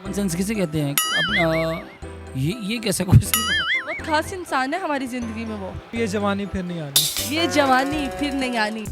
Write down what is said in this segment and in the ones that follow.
Common sense किसे कहते हैं? अपना ये कैसा क्वेश्चन? बहुत खास इंसान है हमारी ज़िंदगी में वो। ये जवानी फिर नहीं आनी। ये जवानी फिर नहीं आनी।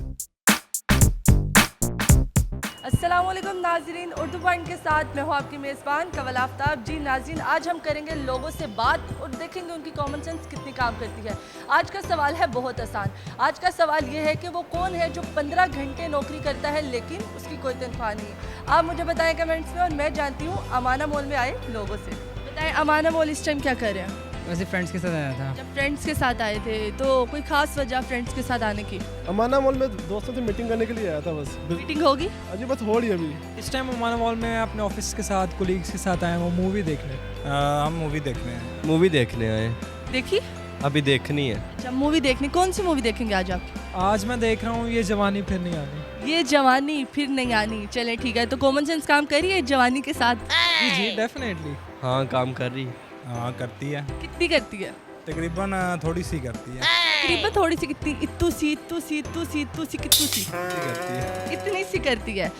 अस्सलामुअलैकुम नाज़रीन, उर्दू पॉइंट के साथ मैं हूँ आपकी मेज़बान कवल आफ्ताब। जी नाज़रीन, आज हम करेंगे लोगों से बात और देखेंगे उनकी कॉमन सेंस कितनी काम करती है। आज का सवाल है बहुत आसान। आज का सवाल ये है कि वो कौन है जो 15 घंटे नौकरी करता है लेकिन उसकी कोई तनख्वाह नहीं है। आप मुझे बताएं कमेंट्स में और मैं जानती हूँ अमाना मॉल में आए लोगों से। बताएं अमाना मॉल इस टाइम क्या कर रहे हैं? वैसे फ्रेंड्स के साथ आया था। जब फ्रेंड्स के साथ आए थे तो कोई खास वजह फ्रेंड्स के साथ आने की? अमाना मॉल में दोस्तों से मीटिंग करने के लिए आया था बस। मीटिंग होगी? अजी बस हो रही है अभी। इस टाइम हमारा मॉल में अपने ऑफिस के साथ कोलीग्स के साथ आए हैं वो मूवी देखने। हम मूवी देखने हैं। मूवी देखने आए। देखी? अभी देखनी है। अच्छा, मूवी देखने। कौन सी मूवी देखेंगे आज आप? आज मैं देख रहा हूँ ये जवानी फिर नहीं आनी। ये जवानी फिर नहीं आनी। चलें ठीक है, तो कॉमन सेंस काम करिए जवानी के साथ। जी जी डेफिनेटली। हाँ काम कर रही। हाँ करती है, कितनी करती है? तकरीबन थोड़ी सी करती है। तकरीबन थोड़ी सी कितनी? इतू सी इतू सी इतू सी इतू सी कितू सी? करती है। इतनी सी करती है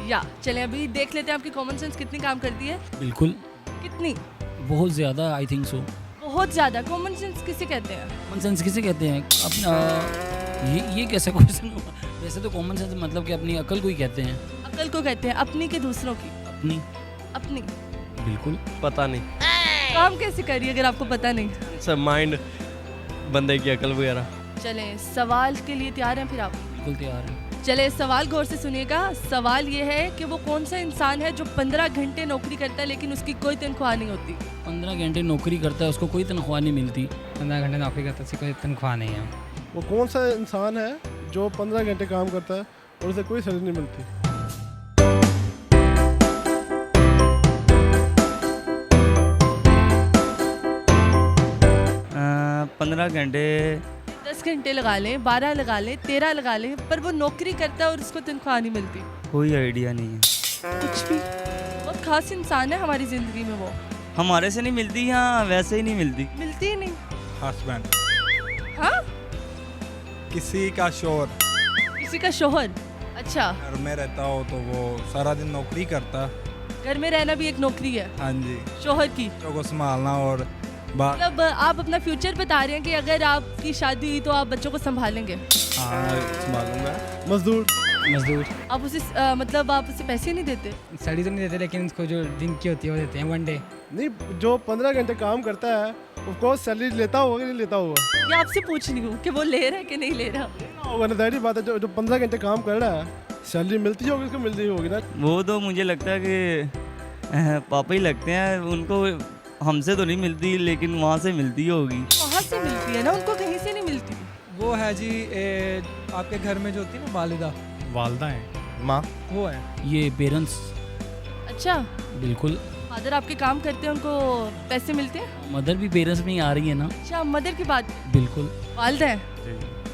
या चलें अभी देख लेते हैं आपकी कॉमन सेंस कितनी काम करती है। बिल्कुल, कितनी? बहुत ज़्यादा, आई थिंक सो। बहुत ज़्यादा। कॉमन सेंस किसे कहते हैं? कॉमन सेंस किसे कहते हैं? अपना ये कैसा क्वेश्चन हुआ? वैसे तो कॉमन सेंस मतलब कि अपनी अकल को ही कहते हैं। अकल को कहते हैं, अपनी के दूसरों की? अपनी। अपनी। बिल्कुल। पता नहीं काम कैसे करिए अगर आपको पता नहीं? सब माइंड, बंदे की अकल वगैरह। चलें सवाल के लिए तैयार हैं फिर आप? बिल्कुल तैयार है। चले सवाल गौर से सुनिएगा। सवाल ये है कि वो कौन सा इंसान है जो 15 घंटे नौकरी करता है लेकिन उसकी कोई तनख्वाह नहीं होती? 15 घंटे नौकरी करता है, उसको कोई तनख्वाह नहीं मिलती। 15 घंटे नौकरी करता है, कोई तनख्वाह नहीं है। वो कौन सा इंसान है जो 15 घंटे काम करता है और उसे कोई सैलरी नहीं मिलती? 15 घंटे 10 घंटे लगा लें, 12 लगा लें, 13 लगा लें, पर वो नौकरी करता है और उसको तनख्वाह नहीं मिलती। कोई आइडिया नहीं है। कुछ भी। बहुत खास इंसान है हमारी ज़िंदगी में वो। हमारे से नहीं मिलती या वैसे ही नहीं मिलती? मिलती ही नहीं। हस्बैंड, हाँ, किसी का शोर। किसी का शोहर। अच्छा, घर में रहता हो तो वो सारा दिन नौकरी करता। घर में रहना भी एक नौकरी है। हाँ जी, शोहर की। बच्चों को संभालना और मतलब आप अपना फ्यूचर बता रहे हैं कि अगर आपकी शादी हुई तो आप बच्चों को संभालेंगे? हाँ संभालूंगा। मजदूर। आप उसे मतलब आप उसे पैसे नहीं देते? सैलरी तो नहीं देते लेकिन उसको जो दिन की होती है वो देते हैं 1 डे। नहीं, जो 15 घंटे काम करता है उसको सैलरी लेता होगा कि नहीं लेता होगा? ये आपसे पूछ रही हूँ कि वो ले रहा है कि नहीं ले रहा। होगा ना, जाहिर बात है। जो 15 घंटे काम कर रहा है सैलरी मिलती होगी, उसको मिलती होगी ना। वो तो मुझे लगता है कि पापा ही लगते हैं उनको। हमसे तो नहीं मिलती लेकिन वहाँ से मिलती होगी। वहाँ से मिलती है ना, उनको कहीं से नहीं मिलती। वो है जी आपके घर में जो होती है ना वालिदा है, माँ। वो है। ये पेरेंट्स। अच्छा, बिल्कुल। फादर आपके काम करते हैं, उनको पैसे मिलते हैं? मदर भी पेरेंट्स में ही आ रही है ना। अच्छा, मदर की बात। बिल्कुल। वालिदा है,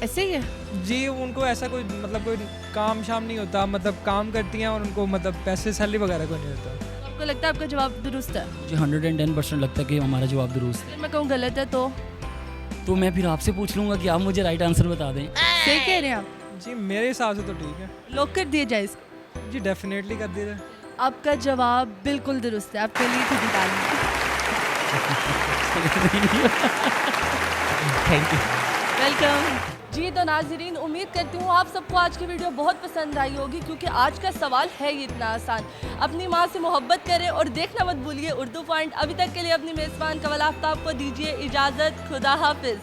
ऐसे ही है जी। उनको ऐसा कोई मतलब कोई काम शाम नहीं होता, मतलब काम करती हैं और उनको मतलब पैसे सैलरी वगैरह कोई नहीं होता। तो आपको लगता है आपका जवाब दुरुस्त है? मुझे 110% लगता है कि हमारा जवाब दुरुस्त फिर मैं कहूँ गलत है तो मैं फिर आपसे पूछ लूँगा कि आप मुझे राइट आंसर बता दें। सही कह रहे हैं आप? जी मेरे हिसाब से तो ठीक है। लॉक कर दिया जाए इसको? जी डेफिनेटली कर दीजिए। आपका जवाब बिल्कुल दुरुस्त है। आपके लिए खुद डालिए। Thank you. वेलकम जी। तो नाज़रीन, उम्मीद करती हूँ आप सबको आज की वीडियो बहुत पसंद आई होगी क्योंकि आज का सवाल है ही इतना आसान। अपनी माँ से मोहब्बत करें और देखना मत भूलिए उर्दू पॉइंट। अभी तक के लिए अपनी मेज़बान कवल आफ्ताब को दीजिए इजाज़त। खुदा हाफिज़।